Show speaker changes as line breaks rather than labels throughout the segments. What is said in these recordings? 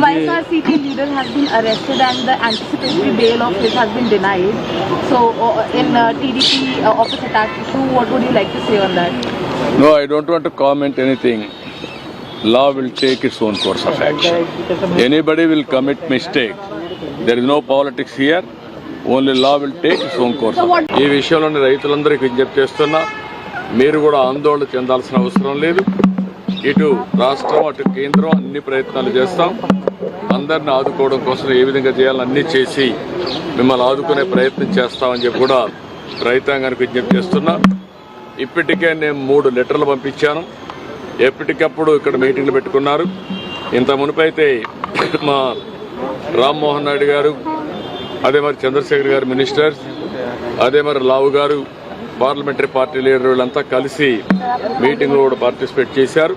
YSRCP leader has been arrested and the anticipatory bail of his has been denied. So, in TDP office attack issue, what would you like to say on that?
No, I don't want to comment anything. Law will take its own course of action. Anybody will commit mistake. There is no politics here. Only law will take its own course of action. ఈ విషయంలోని రైతులందరికీ విజ్ఞప్తి చేస్తున్నా, మీరు కూడా ఆందోళన చెందాల్సిన అవసరం లేదు. ఇటు రాష్ట్రం అటు కేంద్రం అన్ని ప్రయత్నాలు చేస్తాం. అందరిని ఆదుకోవడం కోసం ఏ విధంగా చేయాలని అన్ని చేసి మిమ్మల్ని ఆదుకునే ప్రయత్నం చేస్తామని చెప్పి కూడా రైతాంగానికి విజ్ఞప్తి చేస్తున్నా. ఇప్పటికే నేను 3 లెటర్లు పంపించాను. ఎప్పటికప్పుడు ఇక్కడ మీటింగ్లు పెట్టుకున్నారు. ఇంత మునుపైతే మా రామ్మోహన్ నాయుడు గారు, అదే మరి చంద్రశేఖర్ గారు మినిస్టర్స్, అదే మరి లావు గారు పార్లమెంటరీ పార్టీ లీడర్ వీళ్ళంతా కలిసి మీటింగ్లో కూడా పార్టిసిపేట్ చేశారు.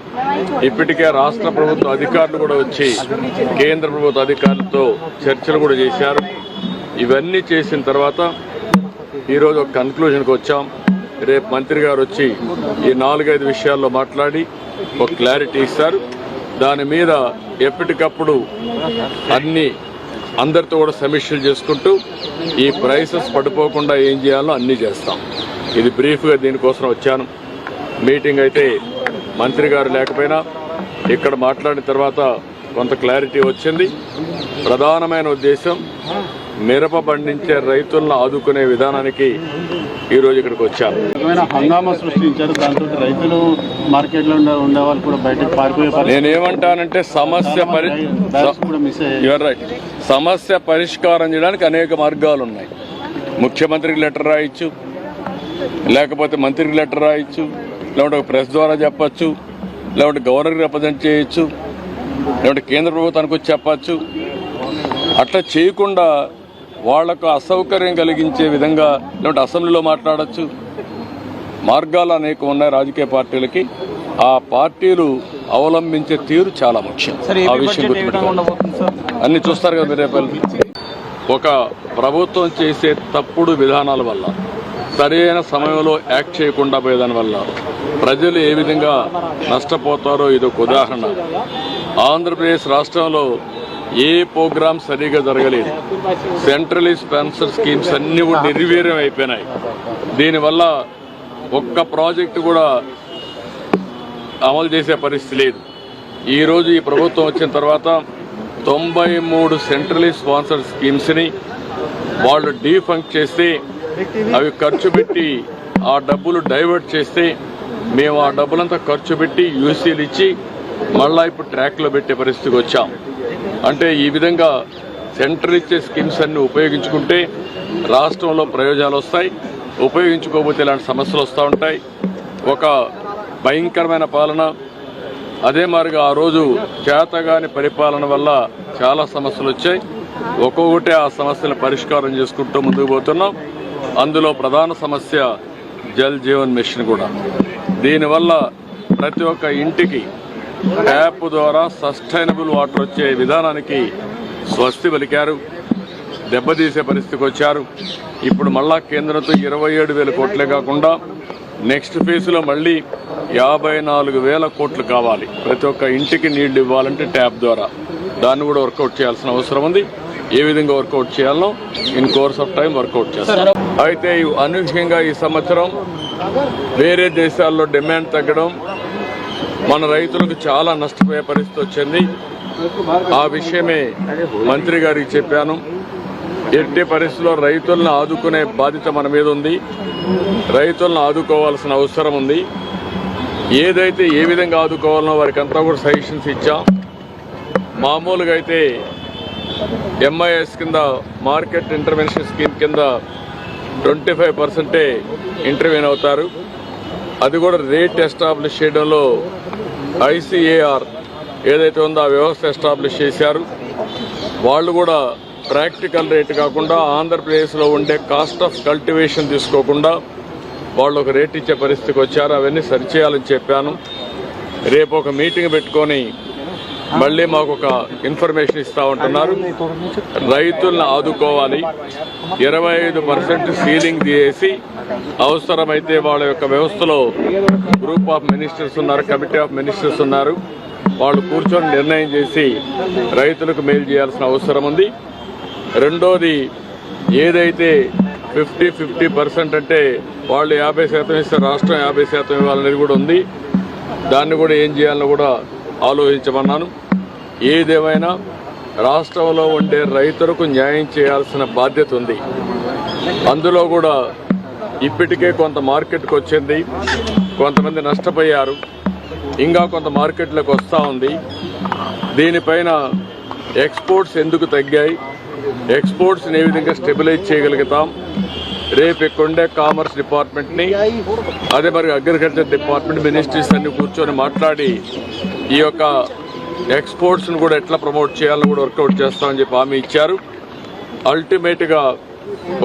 ఇప్పటికే రాష్ట్ర ప్రభుత్వ అధికారులు కూడా వచ్చి కేంద్ర ప్రభుత్వ అధికారులతో చర్చలు కూడా చేశారు. ఇవన్నీ చేసిన తర్వాత ఈరోజు ఒక కన్క్లూజన్కి వచ్చాం. రేపు మంత్రి గారు వచ్చి ఈ 4-5 విషయాల్లో మాట్లాడి ఒక క్లారిటీ ఇస్తారు. దాని మీద ఎప్పటికప్పుడు అందరితో కూడా సమీక్షలు చేసుకుంటూ ఈ ప్రైసెస్ పడిపోకుండా ఏం చేయాలో అన్నీ చేస్తాం. ఇది బ్రీఫ్గా దీనికోసం వచ్చాను. మీటింగ్ అయితే మంత్రి గారు లేకపోయినా ఇక్కడ మాట్లాడిన తర్వాత కొంత క్లారిటీ వచ్చింది. ప్రధానమైన ఉద్దేశం మిరప పండించే రైతులను ఆదుకునే విధానానికి ఈరోజు ఇక్కడికి వచ్చాను.
హంగామా సృష్టించారు. దాంతో రైతులు మార్కెట్లో ఉండే వాళ్ళు కూడా బయటకు పారిపోయే.
నేనేమంటానంటే సమస్య పరిష్కారం చేయడానికి అనేక మార్గాలు ఉన్నాయి. ముఖ్యమంత్రికి లెటర్ రాయొచ్చు, లేకపోతే మంత్రికి లెటర్ రాయొచ్చు, లేకుంటే ఒక ప్రెస్ ద్వారా చెప్పచ్చు, లేకుంటే గవర్నర్కి రిప్రజెంట్ చేయొచ్చు, లేకుంటే కేంద్ర ప్రభుత్వానికి వచ్చి చెప్పచ్చు. అట్లా చేయకుండా వాళ్లకు అసౌకర్యం కలిగించే విధంగా లేకుంటే అసెంబ్లీలో మాట్లాడచ్చు. మార్గాలు అనేక ఉన్నాయి రాజకీయ పార్టీలకి. ఆ పార్టీలు అవలంబించే తీరు చాలా ముఖ్యం. ఆ విషయం గుర్తుపెట్టుకోండి. అన్ని చూస్తారు కదా మీరు. ఒక ప్రభుత్వం చేసే తప్పుడు విధానాల వల్ల, సరైన సమయంలో యాక్ట్ చేయకుండా పోయేదాని వల్ల ప్రజలు ఏ విధంగా నష్టపోతారో ఇదొక ఉదాహరణ. ఆంధ్రప్రదేశ్ రాష్ట్రంలో ఏ ప్రోగ్రామ్ సరిగా జరగలేదు. సెంట్రలీ స్పాన్సర్ స్కీమ్స్ అన్నీ కూడా నిర్వీర్యం అయిపోయినాయి. దీనివల్ల ఒక్క ప్రాజెక్టు కూడా అమలు చేసే పరిస్థితి లేదు. ఈరోజు ఈ ప్రభుత్వం వచ్చిన తర్వాత 93 సెంట్రలీ స్పాన్సర్ స్కీమ్స్ని వాళ్ళు డీఫంక్ట్ చేస్తే, అవి ఖర్చు పెట్టి ఆ డబ్బులు డైవర్ట్ చేస్తే, మేము ఆ డబ్బులంతా ఖర్చు పెట్టి యూసీలు ఇచ్చి మళ్ళా ఇప్పుడు ట్రాక్లో పెట్టే పరిస్థితికి వచ్చాం. అంటే ఈ విధంగా సెంట్రల్ ఇచ్చే స్కీమ్స్ అన్ని ఉపయోగించుకుంటే రాష్ట్రంలో ప్రయోజనాలు వస్తాయి. ఉపయోగించుకోకపోతే ఇలాంటి సమస్యలు వస్తూ ఉంటాయి. ఒక భయంకరమైన పాలన. అదే మాదిరిగా ఆ రోజు చేతగాని పరిపాలన వల్ల చాలా సమస్యలు వచ్చాయి. ఒక్కొక్కటి ఆ సమస్యల పరిష్కారం చేసుకుంటూ ముందుకు పోతున్నాం. అందులో ప్రధాన సమస్య జల్ జీవన్ మిషన్ కూడా. దీనివల్ల ప్రతి ఒక్క ఇంటికి ట్యాప్ ద్వారా సస్టైనబుల్ వాటర్ వచ్చే విధానానికి స్వస్తి పలికారు. దెబ్బతీసే పరిస్థితికి వచ్చారు. ఇప్పుడు మళ్ళా కేంద్రంతో 27,000 కోట్లే కాకుండా నెక్స్ట్ ఫేజ్లో మళ్ళీ 54,000 కోట్లు కావాలి. ప్రతి ఒక్క ఇంటికి నీళ్లు ఇవ్వాలంటే ట్యాప్ ద్వారా. దాన్ని కూడా వర్కౌట్ చేయాల్సిన అవసరం ఉంది. ఏ విధంగా వర్కౌట్ చేయాలో in course of time workout చేస్తారు. అయితే అనూహ్యంగా ఈ సంవత్సరం వేరే దేశాల్లో డిమాండ్ తగ్గడం, మన రైతులకు చాలా నష్టపోయే పరిస్థితి వచ్చింది. ఆ విషయమే మంత్రి గారికి చెప్పాను. ఎట్టి పరిస్థితుల్లో రైతులను ఆదుకునే బాధ్యత మన మీద ఉంది. రైతులను ఆదుకోవాల్సిన అవసరం ఉంది. ఏదైతే ఏ విధంగా ఆదుకోవాలనో వారికి అంతా కూడా సజెషన్స్ ఇచ్చాం. మామూలుగా అయితే ఎంఐఎస్ కింద, మార్కెట్ ఇంటర్వెన్షన్ స్కీమ్ కింద 25% ఇంటర్వ్యూన్ అవుతారు. అది కూడా రేట్ ఎస్టాబ్లిష్ చేయడంలో ఐసీఏఆర్ ఏదైతే ఉందో ఆ వ్యవస్థ ఎస్టాబ్లిష్ చేశారు. వాళ్ళు కూడా ప్రాక్టికల్ రేట్ కాకుండా ఆంధ్రప్రదేశ్లో ఉండే కాస్ట్ ఆఫ్ కల్టివేషన్ తీసుకోకుండా వాళ్ళు ఒక రేట్ ఇచ్చే పరిస్థితికి వచ్చారు. అవన్నీ సరిచేయాలని చెప్పాను. రేపు ఒక మీటింగ్ పెట్టుకొని మళ్ళీ మాకు ఒక ఇన్ఫర్మేషన్ ఇస్తూ ఉంటున్నారు. రైతులను ఆదుకోవాలి. 25% సీలింగ్ చేసి అవసరమైతే వాళ్ళ యొక్క వ్యవస్థలో గ్రూప్ ఆఫ్ మినిస్టర్స్ ఉన్నారు, కమిటీ ఆఫ్ మినిస్టర్స్ ఉన్నారు. వాళ్ళు కూర్చొని నిర్ణయం చేసి రైతులకు మేలు చేయాల్సిన అవసరం ఉంది. రెండోది, ఏదైతే 50% అంటే వాళ్ళు 50% ఇస్తే రాష్ట్రం 50% ఇవ్వాలనేది కూడా ఉంది. దాన్ని కూడా ఏం చేయాలో కూడా ఆలోచించమన్నాను. ఏదేమైనా రాష్ట్రంలో ఉండే రైతులకు న్యాయం చేయాల్సిన బాధ్యత ఉంది. అందులో కూడా ఇప్పటికే కొంత మార్కెట్కి వచ్చింది, కొంతమంది నష్టపోయారు, ఇంకా కొంత మార్కెట్లోకి వస్తూ ఉంది. దీనిపైన ఎక్స్పోర్ట్స్ ఎందుకు తగ్గాయి, ఎక్స్పోర్ట్స్ని ఏ విధంగా స్టెబిలైజ్ చేయగలుగుతాం, రేపు ఇక్కడుండే కామర్స్ డిపార్ట్మెంట్ని, అదే మరి అగ్రికల్చర్ డిపార్ట్మెంట్, మినిస్ట్రీస్ అన్ని కూర్చొని మాట్లాడి ఈ యొక్క ఎక్స్పోర్ట్స్ను కూడా ఎట్లా ప్రమోట్ చేయాలని కూడా వర్కౌట్ చేస్తామని చెప్పి హామీ ఇచ్చారు. అల్టిమేట్గా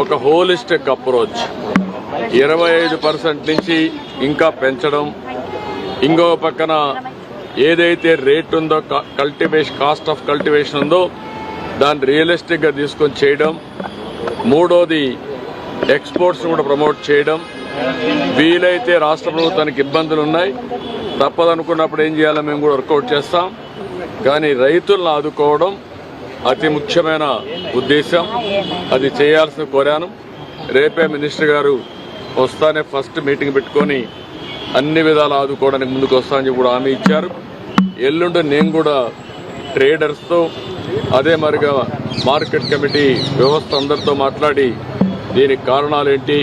ఒక హోలిస్టిక్ అప్రోచ్ 25% నుంచి ఇంకా పెంచడం, ఇంకో పక్కన ఏదైతే రేట్ ఉందో కాస్ట్ ఆఫ్ కల్టివేషన్ ఉందో దాన్ని రియలిస్టిక్గా తీసుకొని చేయడం, మూడోది ఎక్స్పోర్ట్స్ కూడా ప్రమోట్ చేయడం. వీలైతే రాష్ట్ర ప్రభుత్వానికి ఇబ్బందులు ఉన్నాయి, తప్పదనుకున్నప్పుడు ఏం చేయాలో మేము కూడా వర్కౌట్ చేస్తాం. కానీ రైతులను ఆదుకోవడం అతి ముఖ్యమైన ఉద్దేశం, అది చేయాల్సిన కోరాను. రేపే మినిస్టర్ గారు వస్తానే ఫస్ట్ మీటింగ్ పెట్టుకొని అన్ని విధాలు ఆదుకోవడానికి ముందుకు వస్తానని కూడా హామీ ఇచ్చారు. ఎల్లుండి నేను కూడా ట్రేడర్స్తో, అదే మరిగా మార్కెట్ కమిటీ వ్యవస్థ అందరితో మాట్లాడి దీనికి కారణాలేంటి,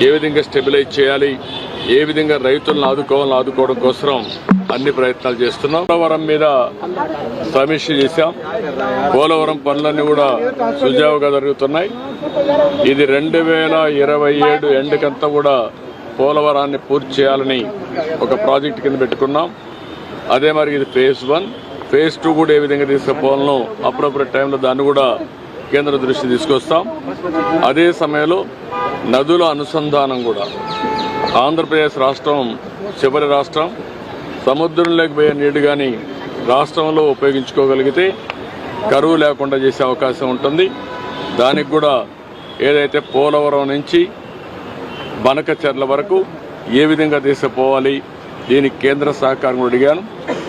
ఏ విధంగా స్టెబిలైజ్ చేయాలి, ఏ విధంగా రైతులను ఆదుకోవడం కోసం అన్ని ప్రయత్నాలు చేస్తున్నాం. పోలవరం మీద సమీక్ష చేశాం. పోలవరం పనులన్నీ కూడా సుజావుగా జరుగుతున్నాయి. ఇది 2027 ఎండుకంతా కూడా పోలవరాన్ని పూర్తి చేయాలని ఒక ప్రాజెక్ట్ కింద పెట్టుకున్నాం. అదే మరి ఇది ఫేజ్ 1, ఫేజ్ 2 కూడా ఏ విధంగా తీసుకుపోవాలనో అప్రోప్రియట్ టైంలో దాన్ని కూడా కేంద్ర దృష్టి తీసుకొస్తాం. అదే సమయంలో నదుల అనుసంధానం కూడా, ఆంధ్రప్రదేశ్ రాష్ట్రం చివరి రాష్ట్రం, సముద్రంలోకి పోయే నీళ్లు కానీ రాష్ట్రంలో ఉపయోగించుకోగలిగితే కరువు లేకుండా చేసే అవకాశం ఉంటుంది. దానికి కూడా ఏదైతే పోలవరం నుంచి బనకచెర్ల వరకు ఏ విధంగా తీసుకుపోవాలి, దీనికి కేంద్ర సహకారం కూడా అడిగాను.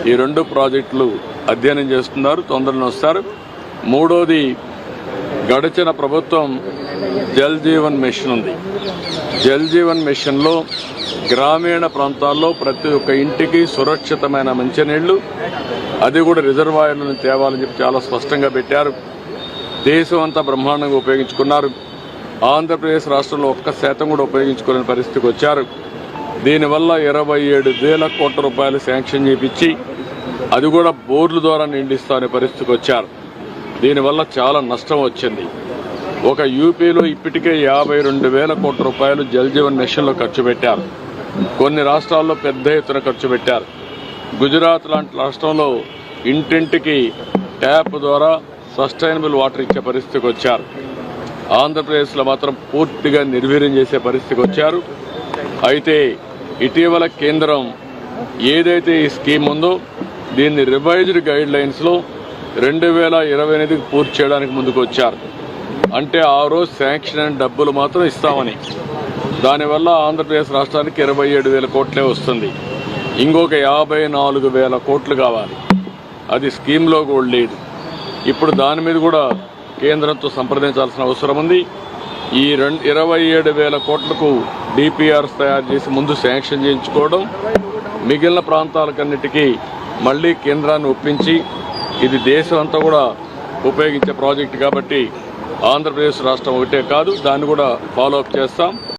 ఈ 2 ప్రాజెక్టులు అధ్యయనం చేస్తున్నారు, తొందరలో వస్తారు. మూడోది, గడిచిన ప్రభుత్వం జల్ జీవన్ మిషన్ ఉంది. జల్ జీవన్ మిషన్లో గ్రామీణ ప్రాంతాల్లో ప్రతి ఒక్క ఇంటికి సురక్షితమైన మంచినీళ్లు, అది కూడా రిజర్వాయర్లను తేవాలని చెప్పి చాలా స్పష్టంగా పెట్టారు. దేశం అంతా బ్రహ్మాండంగా ఉపయోగించుకున్నారు. ఆంధ్రప్రదేశ్ రాష్ట్రంలో 1% కూడా ఉపయోగించుకోలేని పరిస్థితికి వచ్చారు. దీనివల్ల 27,000 కోట్ల రూపాయలు శాంక్షన్ చేయించి అది కూడా బోర్ల ద్వారా నిండిస్తానే పరిస్థితికి వచ్చారు. దీనివల్ల చాలా నష్టం వచ్చింది. ఒక యూపీలో ఇప్పటికే 52,000 కోట్ల రూపాయలు జల్ జీవన్ మిషన్లో ఖర్చు పెట్టారు. కొన్ని రాష్ట్రాల్లో పెద్ద ఎత్తున ఖర్చు పెట్టారు. గుజరాత్ లాంటి రాష్ట్రంలో ఇంటింటికి ట్యాప్ ద్వారా సస్టైనబుల్ వాటర్ ఇచ్చే పరిస్థితికి వచ్చారు. ఆంధ్రప్రదేశ్లో మాత్రం పూర్తిగా నిర్వీర్యం చేసే పరిస్థితికి వచ్చారు. అయితే ఇటీవల కేంద్రం ఏదైతే ఈ స్కీమ్ ఉందో దీన్ని రివైజ్డ్ గైడ్ లైన్స్లో 2028కి పూర్తి చేయడానికి ముందుకు వచ్చారు. అంటే ఆ రోజు శాంక్షన్ అయిన డబ్బులు మాత్రం ఇస్తామని. దానివల్ల ఆంధ్రప్రదేశ్ రాష్ట్రానికి 27,000 కోట్లే వస్తుంది. ఇంకొక 54,000 కోట్లు కావాలి. అది స్కీమ్లో కూడా లేదు. ఇప్పుడు దాని మీద కూడా కేంద్రంతో సంప్రదించాల్సిన అవసరం ఉంది. ఈ 27,000 కోట్లకు డిపిఆర్స్ తయారు చేసి ముందు శాంక్షన్ చేయించుకోవడం, మిగిలిన ప్రాంతాలకన్నిటికీ మళ్ళీ కేంద్రాన్ని ఒప్పించి, ఇది దేశం అంతా కూడా ఉపయోగించే ప్రాజెక్టు కాబట్టి ఆంధ్రప్రదేశ్ రాష్ట్రం ఒకటే కాదు, దాన్ని కూడా ఫాలో అప్ చేస్తాం.